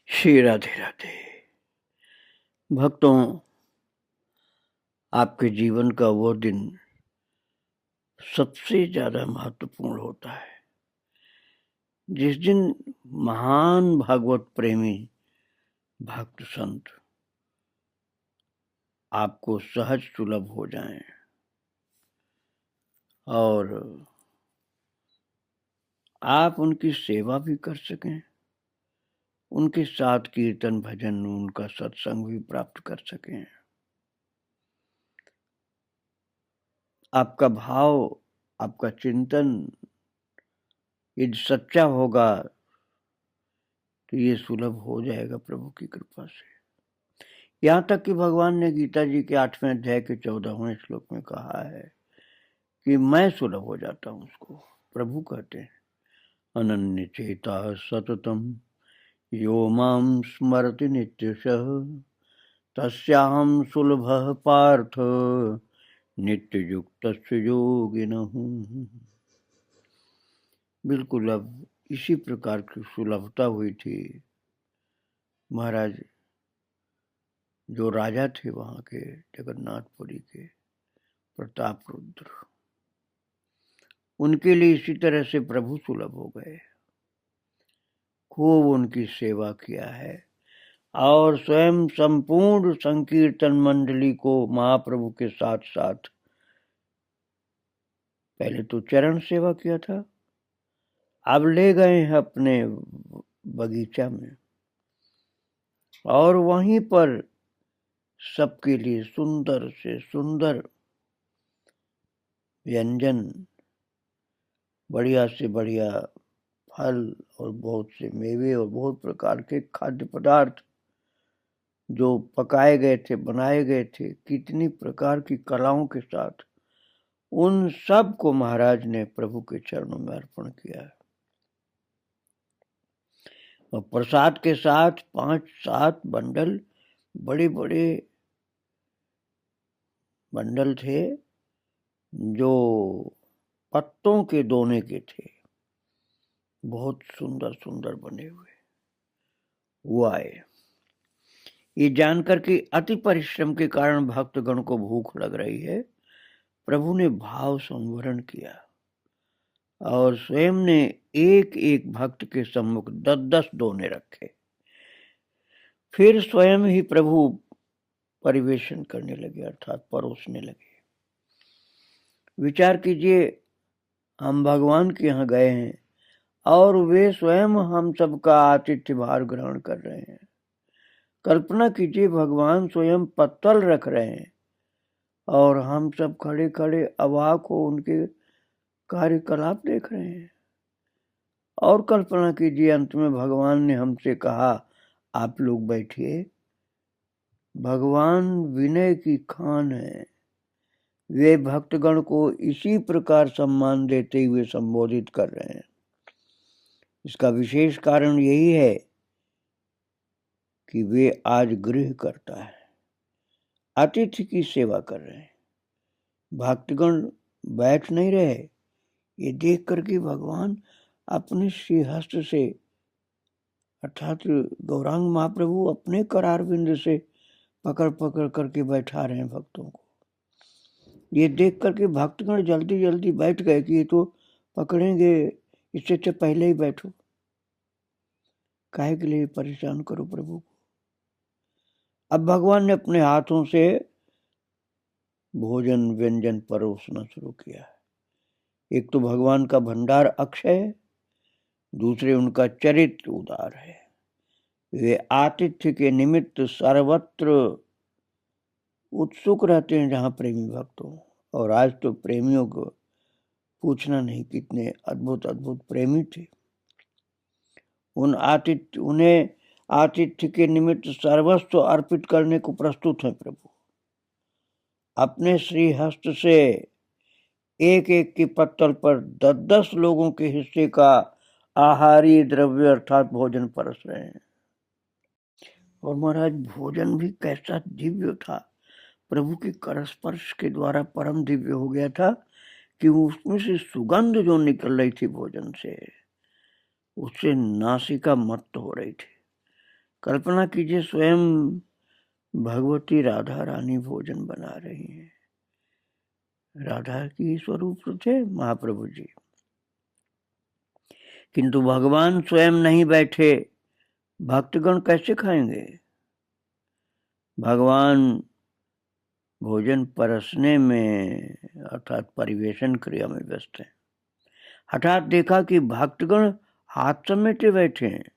श्री राधे राधे। भक्तों, आपके जीवन का वो दिन सबसे ज्यादा महत्वपूर्ण होता है जिस दिन महान भागवत प्रेमी भक्त संत आपको सहज सुलभ हो जाएं और आप उनकी सेवा भी कर सकें, उनके साथ कीर्तन भजन, उनका सत्संग भी प्राप्त कर सकें। आपका भाव, आपका चिंतन यदि सच्चा होगा तो ये सुलभ हो जाएगा प्रभु की कृपा से। यहाँ तक कि भगवान ने गीता जी के 8वें अध्याय के 14वें श्लोक में कहा है कि मैं सुलभ हो जाता हूँ उसको। प्रभु कहते हैं, अनन्य चेता सततम यो माम स्मरति नित्यशः तस्याहं सुलभः पार्थ नित्य युक्त योगिनः। बिल्कुल अब इसी प्रकार की सुलभता हुई थी। महाराज जो राजा थे वहां के जगन्नाथपुरी के, प्रताप रुद्र, उनके लिए इसी तरह से प्रभु सुलभ हो गए। खूब उनकी सेवा किया है और स्वयं संपूर्ण संकीर्तन मंडली को महाप्रभु के साथ साथ पहले तो चरण सेवा किया था, अब ले गए हैं अपने बगीचा में और वहीं पर सबके लिए सुंदर से सुंदर व्यंजन, बढ़िया से बढ़िया फल और बहुत से मेवे और बहुत प्रकार के खाद्य पदार्थ जो पकाए गए थे, बनाए गए थे, कितनी प्रकार की कलाओं के साथ, उन सब को महाराज ने प्रभु के चरणों में अर्पण किया है। और प्रसाद के साथ 5-7 बंडल, बड़े बड़े बंडल थे जो पत्तों के दोने के थे, बहुत सुंदर सुंदर बने हुए, वो आए। ये जानकर कि अति परिश्रम के कारण भक्तगण को भूख लग रही है, प्रभु ने भाव संवरण किया और स्वयं ने एक एक भक्त के सम्मुख 10-10 दोने रखे। फिर स्वयं ही प्रभु परिवेशन करने लगे, अर्थात परोसने लगे। विचार कीजिए, हम भगवान के यहाँ गए हैं और वे स्वयं हम सबका आतिथ्य भार ग्रहण कर रहे हैं। कल्पना कीजिए, भगवान स्वयं पत्तल रख रहे हैं और हम सब खड़े खड़े अवाक हो उनके कार्यकलाप देख रहे हैं। और कल्पना कीजिए, अंत में भगवान ने हमसे कहा, आप लोग बैठिए। भगवान विनय की खान है, वे भक्तगण को इसी प्रकार सम्मान देते हुए संबोधित कर रहे हैं। इसका विशेष कारण यही है कि वे आज गृह करता है, अतिथि की सेवा कर रहे हैं। भक्तगण बैठ नहीं रहे, ये देख करके भगवान अपने श्रीहस्त से, अर्थात गौरांग महाप्रभु अपने करार बिंद से पकड़ पकड़ करके बैठा रहे हैं भक्तों को। ये देख करके भक्तगण जल्दी जल्दी बैठ गए कि ये तो पकड़ेंगे, इससे तो पहले ही बैठो, काहे के लिए परेशान करो प्रभु को। अब भगवान ने अपने हाथों से भोजन व्यंजन परोसना शुरू किया है। एक तो भगवान का भंडार अक्षय है, दूसरे उनका चरित्र उदार है। वे आतिथ्य के निमित्त सर्वत्र उत्सुक रहते हैं जहां प्रेमी भक्त हो। और आज तो प्रेमियों को पूछना नहीं, कितने अद्भुत अद्भुत प्रेमी थे। उन्हें आतिथ्य के निमित्त सर्वस्व अर्पित करने को प्रस्तुत है प्रभु। अपने श्री हस्त से एक एक की पत्तल पर 10-10 लोगों के हिस्से का आहारी द्रव्य अर्थात भोजन परस रहे हैं। और महाराज भोजन भी कैसा दिव्य था, प्रभु के कर स्पर्श के द्वारा परम दिव्य हो गया था कि उसमें से सुगंध जो निकल रही थी भोजन से, उससे नासिका मत्त हो रही थी। कल्पना कीजिए, स्वयं भगवती राधा रानी भोजन बना रही हैं। राधा की स्वरूप तो थे महाप्रभु जी, किंतु भगवान स्वयं नहीं बैठे, भक्तगण कैसे खाएंगे? भगवान भोजन परसने में अर्थात परिवेशन क्रिया में व्यस्त है। हठात देखा कि भक्तगण हाथ समेटे बैठे हैं।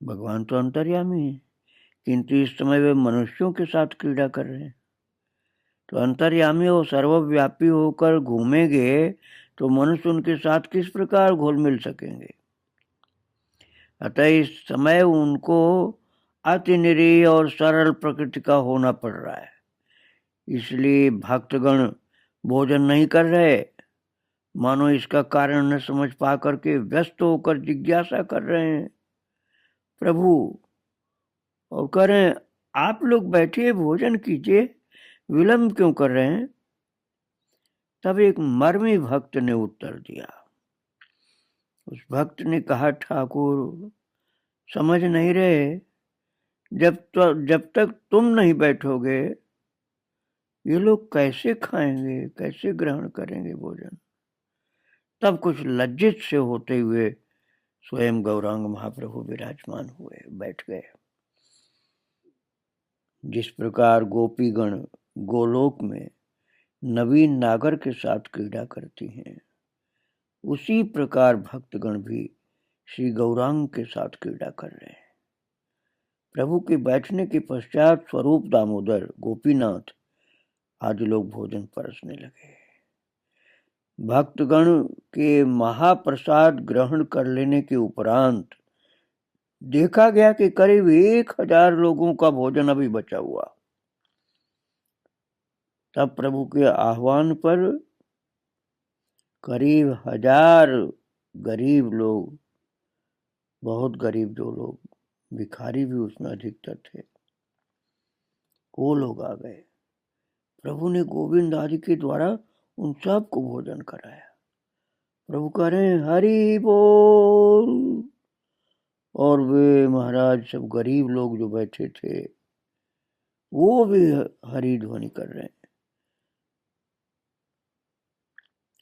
भगवान तो अंतर्यामी है, किंतु इस समय वे मनुष्यों के साथ क्रीड़ा कर रहे हैं। तो अंतर्यामी और सर्वव्यापी होकर घूमेंगे तो मनुष्य उनके साथ किस प्रकार घुल मिल सकेंगे? अतः इस समय उनको अति निरीह और सरल प्रकृति का होना पड़ रहा है। इसलिए भक्तगण भोजन नहीं कर रहे, मानो इसका कारण न समझ पा करके व्यस्त होकर जिज्ञासा कर रहे हैं प्रभु, और कह रहे हैं आप लोग बैठिए भोजन कीजिए, विलंब क्यों कर रहे हैं? तब एक मर्मी भक्त ने उत्तर दिया। उस भक्त ने कहा, ठाकुर समझ नहीं रहे, जब तक तुम नहीं बैठोगे ये लोग कैसे खाएंगे, कैसे ग्रहण करेंगे भोजन? तब कुछ लज्जित से होते हुए स्वयं गौरांग महाप्रभु विराजमान हुए, बैठ गए। जिस प्रकार गोपीगण गोलोक में नवीन नागर के साथ क्रीड़ा करती हैं, उसी प्रकार भक्तगण भी श्री गौरांग के साथ क्रीड़ा कर रहे हैं। प्रभु के बैठने के पश्चात स्वरूप दामोदर, गोपीनाथ आदि लोग भोजन परसने लगे। भक्तगण के महाप्रसाद ग्रहण कर लेने के उपरांत देखा गया कि करीब 1000 लोगों का भोजन अभी बचा हुआ। तब प्रभु के आह्वान पर करीब 1000 गरीब लोग, बहुत गरीब जो लोग, भिखारी भी उसमें अधिकतर थे, वो लोग आ गए। प्रभु ने गोविंद आदि के द्वारा उन सबको भोजन कराया। प्रभु कह रहे हैं हरि बोल, और वे महाराज सब गरीब लोग जो बैठे थे वो भी हरि ध्वनि कर रहे हैं।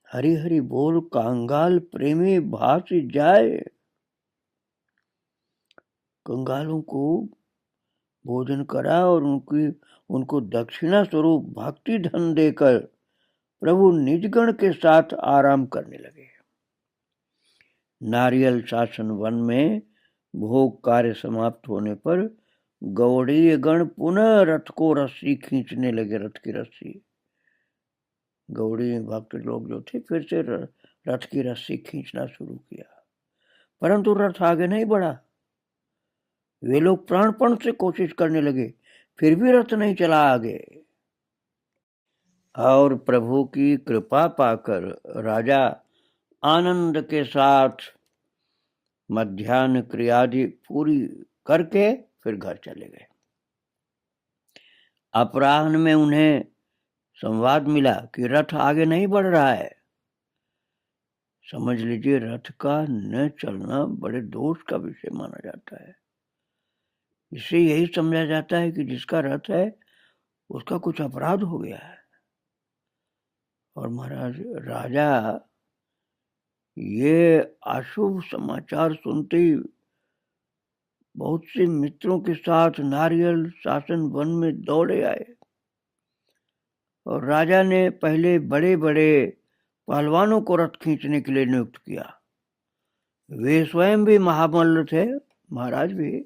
हरि हरि बोल कंगाल प्रेमी भास जाए। कंगालों को भोजन करा और उनको दक्षिणा स्वरूप भक्ति धन देकर प्रभु निजगण के साथ आराम करने लगे। नारियल शासन वन में भोग कार्य समाप्त होने पर गौड़ीय गण पुनः रथ को रस्सी खींचने लगे, रथ की रस्सी। गौड़ी भक्त लोग जो थे फिर से रथ की रस्सी खींचना शुरू किया, परंतु रथ आगे नहीं बढ़ा। वे लोग प्राणपण से कोशिश करने लगे, फिर भी रथ नहीं चला आगे। और प्रभु की कृपा पाकर राजा आनंद के साथ मध्याह्न क्रियादि पूरी करके फिर घर चले गए। अपराह्न में उन्हें संवाद मिला कि रथ आगे नहीं बढ़ रहा है। समझ लीजिए, रथ का न चलना बड़े दोष का विषय माना जाता है। इससे यही समझा जाता है कि जिसका रथ है उसका कुछ अपराध हो गया है। और महाराज राजा ये अशुभ समाचार सुनते ही बहुत से मित्रों के साथ नारियल शासन वन में दौड़े आए, और राजा ने पहले बड़े बड़े पहलवानों को रथ खींचने के लिए नियुक्त किया। वे स्वयं भी महामल्ल थे, महाराज भी,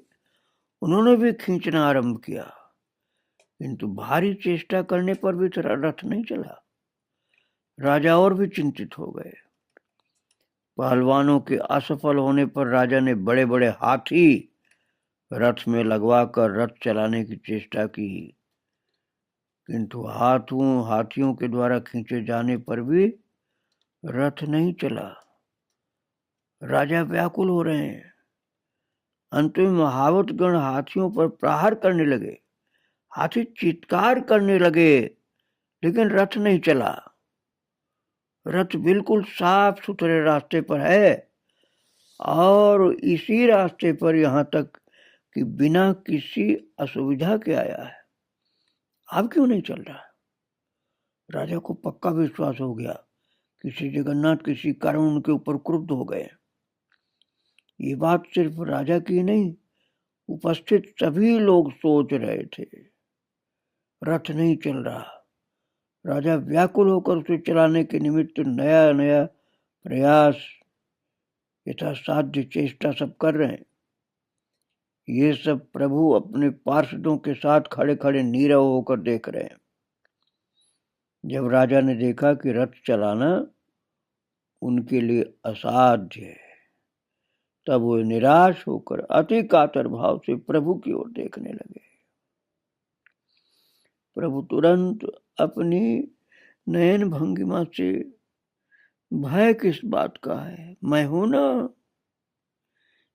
उन्होंने भी खींचना आरंभ किया, किंतु भारी चेष्टा करने पर भी रथ नहीं चला। राजा और भी चिंतित हो गए। पहलवानों के असफल होने पर राजा ने बड़े बड़े हाथी रथ में लगवाकर रथ चलाने की चेष्टा की, किंतु हाथियों के द्वारा खींचे जाने पर भी रथ नहीं चला। राजा व्याकुल हो रहे हैं। अंत में महावतगण हाथियों पर प्रहार करने लगे। हाथी चित्कार करने लगे, लेकिन रथ नहीं चला। रथ बिल्कुल साफ सुथरे रास्ते पर है, और इसी रास्ते पर यहाँ तक कि बिना किसी असुविधा के आया है, अब क्यों नहीं चल रहा? राजा को पक्का विश्वास हो गया कि श्री जगन्नाथ किसी कारण उनके ऊपर क्रुद्ध हो गए। ये बात सिर्फ राजा की नहीं, उपस्थित सभी लोग सोच रहे थे, रथ नहीं चल रहा। राजा व्याकुल होकर उसे चलाने के निमित्त नया नया प्रयास, यथासाध्य चेष्टा सब कर रहे हैं। ये सब प्रभु अपने पार्षदों के साथ खड़े खड़े नीरव होकर देख रहे हैं। जब राजा ने देखा कि रथ चलाना उनके लिए असाध्य है, तब वो निराश होकर अति कातर भाव से प्रभु की ओर देखने लगे। प्रभु तुरंत अपनी नयन भंगिमा से भय किस बात का है, मैं हूं ना,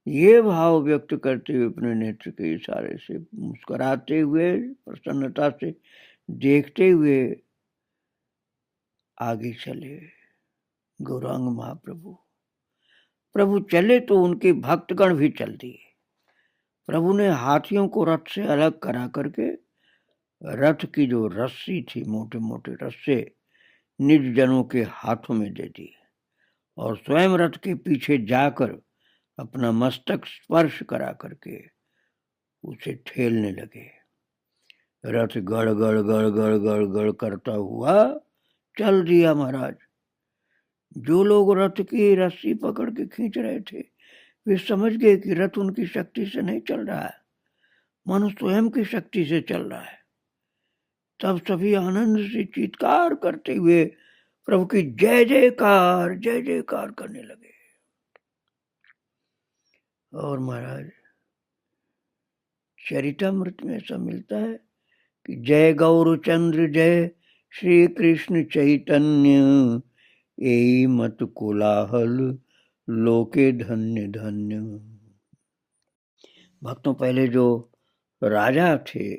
ये भाव व्यक्त करते हुए अपने नेत्र के इशारे से मुस्कुराते हुए प्रसन्नता से देखते हुए आगे चले गौरांग महाप्रभु। प्रभु चले तो उनके भक्तगण भी चल दिए। प्रभु ने हाथियों को रथ से अलग करा करके रथ की जो रस्सी थी, मोटे मोटे रस्से, निज जनों के हाथों में दे दी और स्वयं रथ के पीछे जाकर अपना मस्तक स्पर्श करा करके उसे ठेलने लगे। रथ गड़ गड़ गड़ गड़ गड़ गड़ करता हुआ चल दिया महाराज। जो लोग रथ की रस्सी पकड़ के खींच रहे थे, वे समझ गए कि रथ उनकी शक्ति से नहीं चल रहा है, मानो स्वयं की शक्ति से चल रहा है। तब सभी आनंद से चीत्कार करते हुए प्रभु की जय जयकार करने लगे। और महाराज चरितामृत में ऐसा मिलता है कि जय गौरचंद्र जय श्री कृष्ण चैतन्य, ए मत कोलाहल लोके धन्य धन्य। भक्तों, पहले जो राजा थे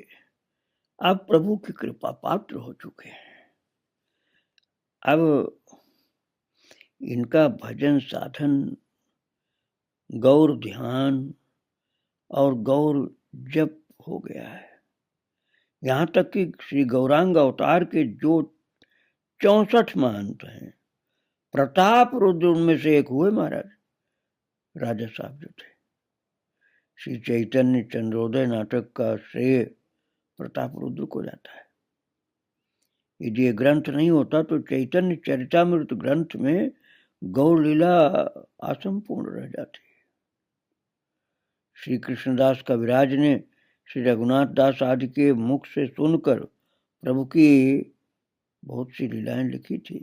अब प्रभु की कृपा पात्र हो चुके हैं। अब इनका भजन साधन, गौर ध्यान और गौर जप हो गया है। यहाँ तक कि श्री गौरांग अवतार के जो 64 महंत हैं, प्रताप रुद्र उनमें से एक हुए महाराज। राजा साहब जो थे, श्री चैतन्य चंद्रोदय नाटक का श्रेय प्रताप रुद्र को जाता है। यदि ये ग्रंथ नहीं होता तो चैतन्य चरितामृत ग्रंथ में गौर लीला असंपूर्ण रह जाती। श्री कृष्णदास कविराज ने श्री रघुनाथ दास आदि के मुख से सुनकर प्रभु की बहुत सी लीलाएं लिखी थी।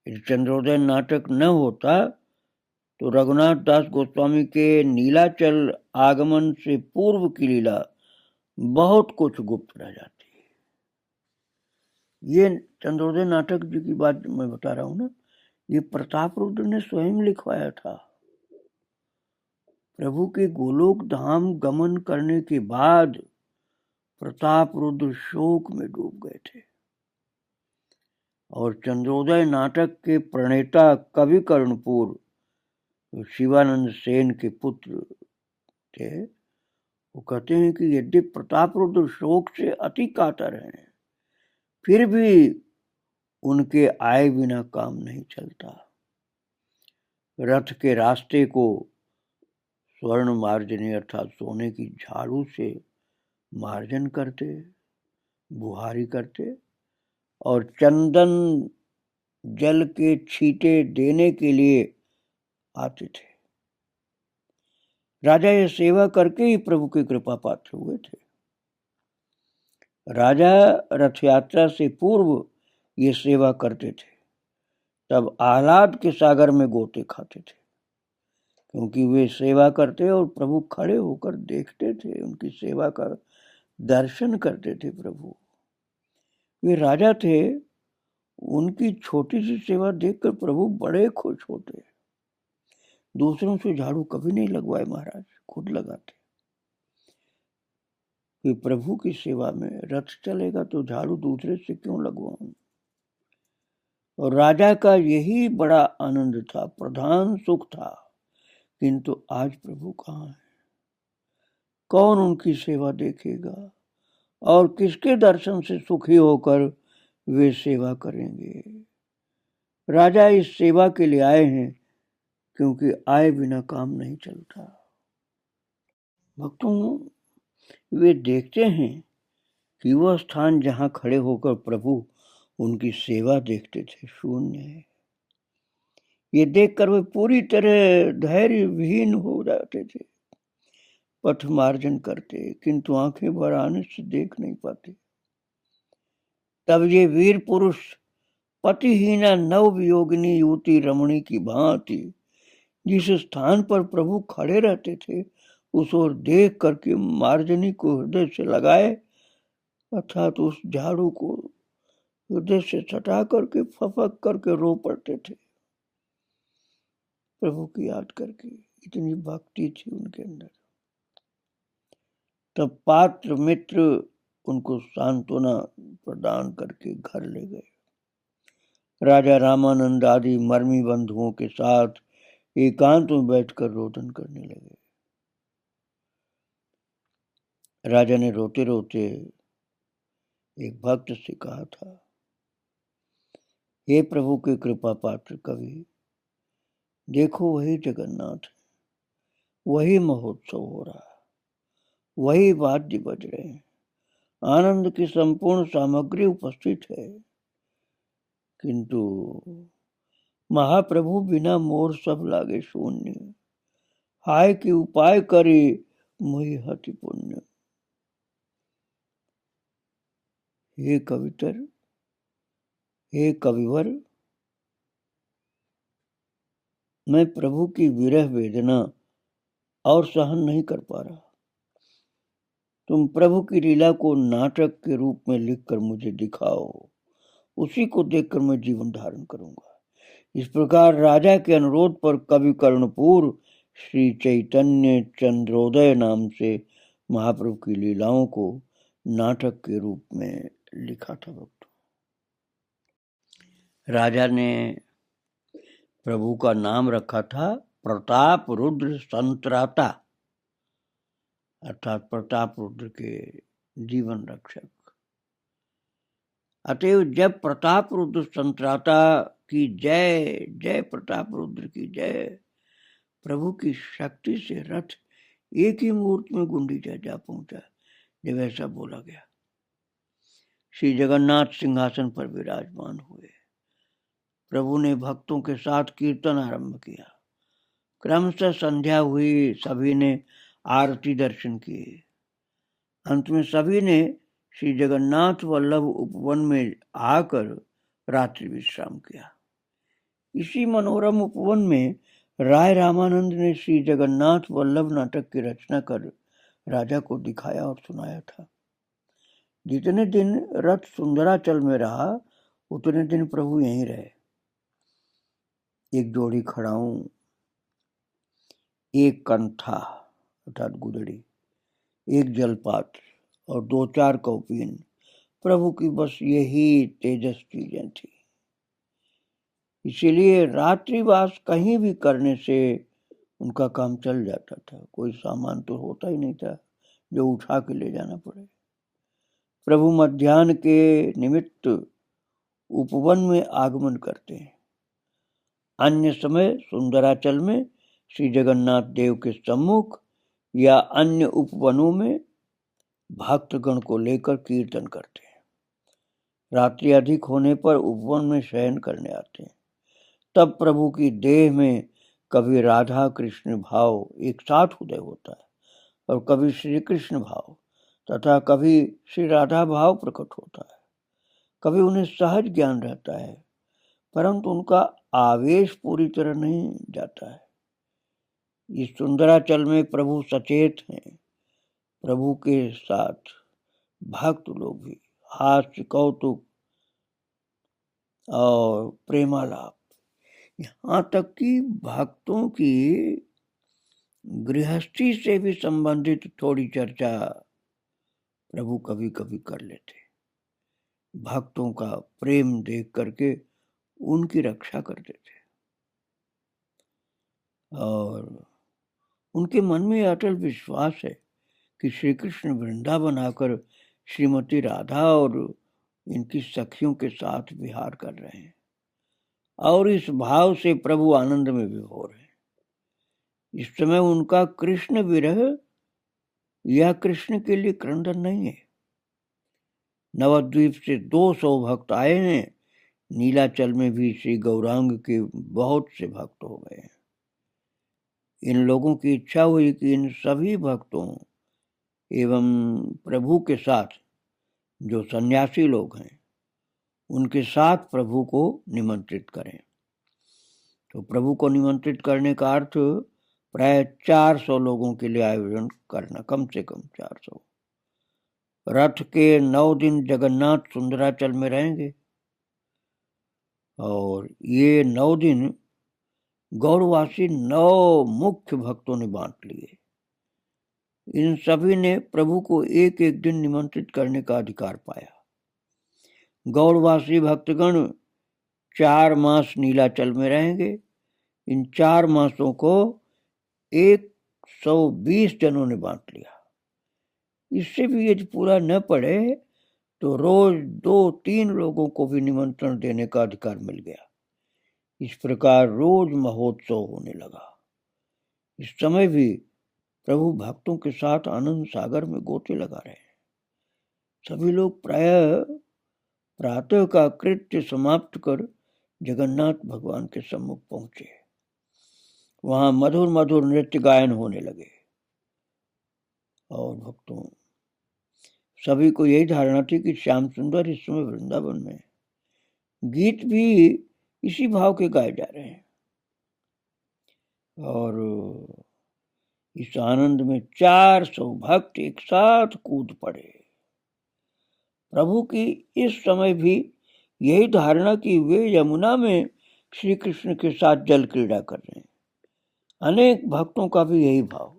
यदि चंद्रोदय नाटक न होता तो रघुनाथ दास गोस्वामी के नीलाचल आगमन से पूर्व की लीला बहुत कुछ गुप्त रह जाती। ये चंद्रोदय नाटक जी की बात मैं बता रहा हूं ना, ये प्रताप रुद्र ने स्वयं लिखवाया था। प्रभु के गोलोक धाम गमन करने के बाद प्रताप रुद्र शोक में डूब गए थे और चंद्रोदय नाटक के प्रणेता कवि कर्णपुर शिवानंद सेन के पुत्र थे, वो कहते हैं कि यदि प्रताप रुद्र शोक से अति कातर हैं, फिर भी उनके आए बिना काम नहीं चलता। रथ के रास्ते को स्वर्ण मार्जनी अर्थात सोने की झाड़ू से मार्जन करते, बुहारी करते और चंदन जल के छींटे देने के लिए आते थे। राजा ये सेवा करके ही प्रभु की कृपा पात्र हुए थे। राजा रथ यात्रा से पूर्व ये सेवा करते थे, तब आह्लाद के सागर में गोते खाते थे, क्योंकि वे सेवा करते और प्रभु खड़े होकर देखते थे, उनकी सेवा का दर्शन करते थे। प्रभु वे राजा थे, उनकी छोटी सी सेवा देखकर प्रभु बड़े खुश होते। दूसरों से झाड़ू कभी नहीं लगवाए महाराज, खुद लगाते कि प्रभु की सेवा में रथ चलेगा तो झाड़ू दूसरे से क्यों लगवाऊं। और राजा का यही बड़ा आनंद था, प्रधान सुख था। किंतु आज प्रभु कहाँ है? कौन उनकी सेवा देखेगा और किसके दर्शन से सुखी होकर वे सेवा करेंगे। राजा इस सेवा के लिए आए हैं, क्योंकि आए बिना काम नहीं चलता। भक्तों, वे देखते हैं कि वह स्थान जहां खड़े होकर प्रभु उनकी सेवा देखते थे शून्य है। ये देखकर वे पूरी तरह धैर्य विहीन हो जाते थे। पथ मार्जन करते, किंतु आंखें भर आने से देख नहीं पाते। तब ये वीर पुरुष पतिहीना नव वियोगिनी युवती रमणी की भांति जिस स्थान पर प्रभु खड़े रहते थे उस ओर देख करके मार्जनी को हृदय से लगाए, अर्थात उस झाड़ू को हृदय से सटा करके फपक करके रो पड़ते थे प्रभु की याद करके। इतनी भक्ति थी उनके अंदर। तब पात्र मित्र उनको सांत्वना प्रदान करके घर ले गए। राजा रामानंद आदि मर्मी बंधुओं के साथ एकांत में बैठकर रोदन करने लगे। राजा ने रोते रोते एक भक्त से कहा था, हे प्रभु के कृपा पात्र कवि, देखो वही जगन्नाथ है, वही महोत्सव हो रहा है, वही वाद्य बज रहे हैं, आनंद की संपूर्ण सामग्री उपस्थित है, किंतु महाप्रभु बिना मोर सब लागे शून्य, हाय कि उपाय करे मुहि हति पुण्य। हे कवितर, हे कविवर, मैं प्रभु की विरह वेदना और सहन नहीं कर पा रहा। तुम प्रभु की लीला को नाटक के रूप में लिखकर मुझे दिखाओ, उसी को देखकर मैं जीवन धारण करूंगा। इस प्रकार राजा के अनुरोध पर कवि कर्णपुर श्री चैतन्य चंद्रोदय नाम से महाप्रभु की लीलाओं को नाटक के रूप में लिखा था। भक्तों, राजा ने प्रभु का नाम रखा था प्रताप रुद्र संत्राता, अर्थात प्रताप रुद्र के जीवन रक्षक। अतएव जब प्रताप रुद्र संत्राता की जय, जय प्रताप रुद्र की जय, प्रभु की शक्ति से रथ एक ही मुहूर्त में गुंडीचा जा पहुंचा। जब ऐसा बोला गया, श्री जगन्नाथ सिंहासन पर विराजमान हुए। प्रभु ने भक्तों के साथ कीर्तन आरंभ किया। क्रमशः संध्या हुई, सभी ने आरती दर्शन किए। अंत में सभी ने श्री जगन्नाथ वल्लभ उपवन में आकर रात्रि विश्राम किया। इसी मनोरम उपवन में राय रामानंद ने श्री जगन्नाथ वल्लभ नाटक की रचना कर राजा को दिखाया और सुनाया था। जितने दिन रथ सुंदराचल में रहा उतने दिन प्रभु यहीं रहे। एक जोड़ी खड़ाऊं, एक कंठा अर्थात गुदड़ी, एक जलपात्र और 2-4 कौपीन, प्रभु की बस यही तेजस चीजें थी। इसीलिए रात्रिवास कहीं भी करने से उनका काम चल जाता था। कोई सामान तो होता ही नहीं था जो उठा के ले जाना पड़े। प्रभु मध्याह्न के निमित्त उपवन में आगमन करते हैं। अन्य समय सुंदराचल में श्री जगन्नाथ देव के सम्मुख या अन्य उपवनों में भक्तगण को लेकर कीर्तन करते हैं। रात्रि अधिक होने पर उपवन में शयन करने आते हैं। तब प्रभु की देह में कभी राधा कृष्ण भाव एक साथ उदय होता है और कभी श्री कृष्ण भाव तथा कभी श्री राधा भाव प्रकट होता है। कभी उन्हें सहज ज्ञान रहता है, परंतु उनका आवेश पूरी तरह नहीं जाता है। इस सुंदराचल में प्रभु सचेत हैं। प्रभु के साथ भक्त लोग भी हास्य, कौतुक और प्रेमालाप, यहाँ तक कि भक्तों की गृहस्थी से भी संबंधित थोड़ी चर्चा प्रभु कभी कभी कर लेते। भक्तों का प्रेम देख करके उनकी रक्षा करते थे और उनके मन में अटल विश्वास है कि श्री कृष्ण वृंदावन आकर श्रीमती राधा और इनकी सखियों के साथ विहार कर रहे हैं और इस भाव से प्रभु आनंद में विभोर है। इस समय उनका कृष्ण विरह यह कृष्ण के लिए क्रंदन नहीं है। नवद्वीप से 200 भक्त आए हैं। नीलाचल में भी श्री गौरांग के बहुत से भक्त हो गए हैं। इन लोगों की इच्छा हुई कि इन सभी भक्तों एवं प्रभु के साथ जो सन्यासी लोग हैं उनके साथ प्रभु को निमंत्रित करें। तो प्रभु को निमंत्रित करने का अर्थ प्राय 400 लोगों के लिए आयोजन करना, कम से कम 400। रथ के 9 दिन जगन्नाथ सुंदराचल में रहेंगे और ये 9 दिन गौरवासी 9 मुख्य भक्तों ने बांट लिए। इन सभी ने प्रभु को एक एक दिन निमंत्रित करने का अधिकार पाया। गौरवासी भक्तगण 4 मास नीलाचल में रहेंगे। इन 4 मासों को 120 जनों ने बांट लिया। इससे भी यदि पूरा न पड़े तो रोज 2-3 लोगों को भी निमंत्रण देने का अधिकार मिल गया। इस प्रकार रोज महोत्सव होने लगा। इस समय भी प्रभु भक्तों के साथ आनंद सागर में गोते लगा रहे हैं। सभी लोग प्रातः का कृत्य समाप्त कर जगन्नाथ भगवान के सम्मुख पहुंचे। वहां मधुर मधुर नृत्य गायन होने लगे और भक्तों सभी को यही धारणा थी कि श्याम सुंदर इस समय वृंदावन में। गीत भी इसी भाव के गाए जा रहे हैं और इस आनंद में 400 भक्त एक साथ कूद पड़े। प्रभु की इस समय भी यही धारणा कि वे यमुना में श्री कृष्ण के साथ जल क्रीड़ा कर रहे हैं। अनेक भक्तों का भी यही भाव।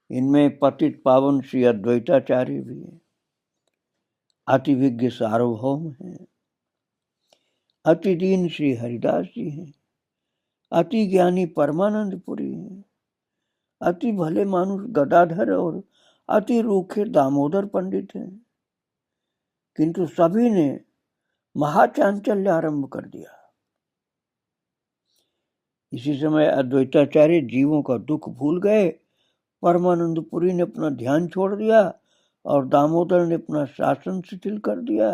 इनमें पतित पावन श्री अद्वैताचार्य भी हैं, अति विज्ञ सार्वभौम हैं, अति दीन श्री हरिदास जी हैं, अति ज्ञानी परमानंद पुरी हैं, अति भले मानुष गदाधर और अति रूखे दामोदर पंडित हैं। किंतु सभी ने महाचांचल्य आरंभ कर दिया। इसी समय अद्वैताचार्य जीवों का दुख भूल गए। परमानंद पुरी ने अपना ध्यान छोड़ दिया और दामोदर ने अपना शासन शिथिल कर दिया।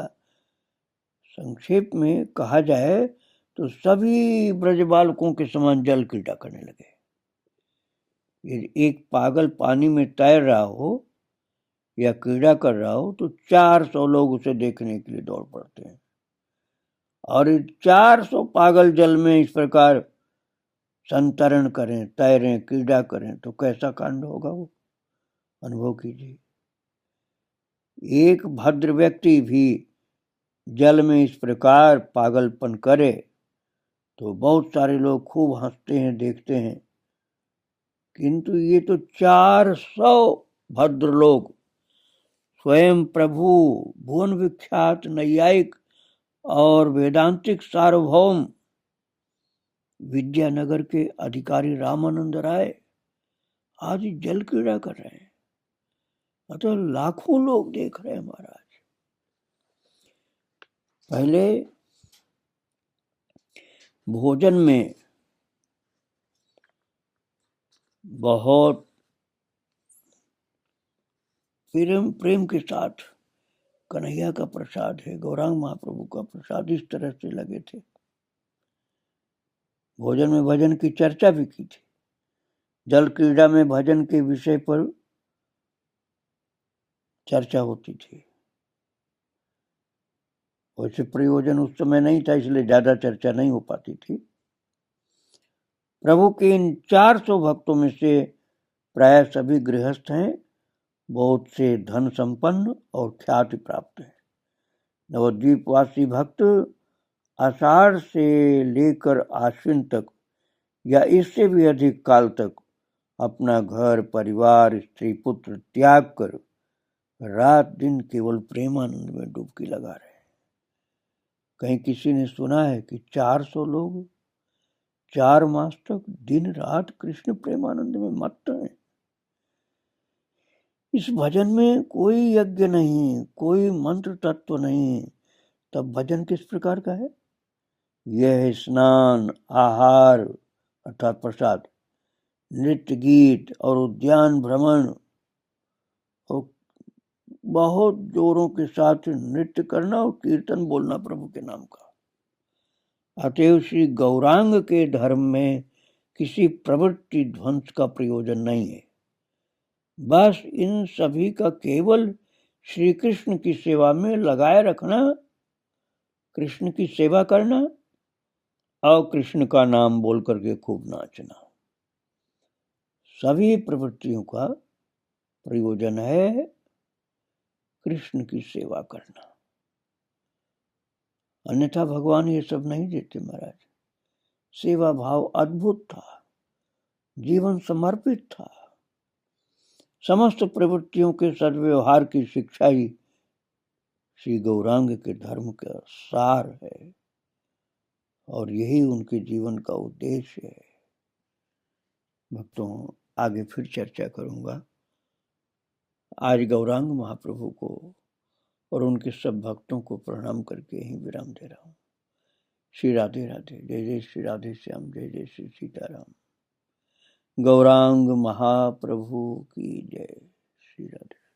संक्षेप में कहा जाए तो सभी ब्रज बालकों के समान जल क्रीड़ा करने लगे। यदि एक पागल पानी में तैर रहा हो या क्रीड़ा कर रहा हो तो 400 लोग उसे देखने के लिए दौड़ पड़ते हैं और 400 पागल जल में इस प्रकार संतरण करें, तैरें, क्रीड़ा करें तो कैसा कांड होगा वो अनुभव कीजिए। एक भद्र व्यक्ति भी जल में इस प्रकार पागलपन करे तो बहुत सारे लोग खूब हंसते हैं, देखते हैं। किंतु ये तो 400 भद्र लोग स्वयं प्रभु भुवन विख्यात नैयायिक और वेदांतिक सार्वभौम विद्यानगर के अधिकारी रामानंद राय आज जल क्रीड़ा कर रहे हैं। मतलब लाखों लोग देख रहे हैं महाराज। पहले भोजन में बहुत प्रेम के साथ कन्हैया का प्रसाद है, गौरांग महाप्रभु का प्रसाद, इस तरह से लगे थे। भोजन में भजन की चर्चा भी की थी। जल क्रीड़ा में भजन के विषय पर चर्चा होती थी। वैसे प्रयोजन उस समय नहीं था, इसलिए ज्यादा चर्चा नहीं हो पाती थी। प्रभु के इन 400 भक्तों में से प्राय सभी गृहस्थ हैं, बहुत से धन संपन्न और ख्याति प्राप्त हैं। नवद्वीपवासी भक्त आषाढ़ से लेकर आश्विन तक या इससे भी अधिक काल तक अपना घर परिवार स्त्री पुत्र त्याग कर रात दिन केवल प्रेमानंद में डुबकी लगा रहे हैं। कहीं किसी ने सुना है कि 400 लोग 4 मास तक दिन रात कृष्ण प्रेमानंद में मत्त हैं। इस भजन में कोई यज्ञ नहीं, कोई मंत्र तत्व नहीं, तब भजन किस प्रकार का है? यह स्नान, आहार अर्थात प्रसाद, नृत्य गीत और उद्यान भ्रमण और बहुत जोरों के साथ नृत्य करना और कीर्तन बोलना प्रभु के नाम का। अतएव श्री गौरांग के धर्म में किसी प्रवृत्ति ध्वंस का प्रयोजन नहीं है। बस इन सभी का केवल श्री कृष्ण की सेवा में लगाए रखना, कृष्ण की सेवा करना और कृष्ण का नाम बोल करके खूब नाचना, सभी प्रवृत्तियों का प्रयोजन है कृष्ण की सेवा करना। अन्यथा भगवान ये सब नहीं देते महाराज। सेवा भाव अद्भुत था, जीवन समर्पित था, समस्त प्रवृत्तियों के सद्व्यवहार की शिक्षा ही श्री गौरांग के धर्म का सार है और यही उनके जीवन का उद्देश्य है। भक्तों, आगे फिर चर्चा करूंगा। आज गौरांग महाप्रभु को और उनके सब भक्तों को प्रणाम करके यहीं विराम दे रहा हूँ। श्री राधे राधे। जय जय श्री राधे श्याम, जय जय श्री सीताराम। गौरांग महाप्रभु की जय। श्री राधे।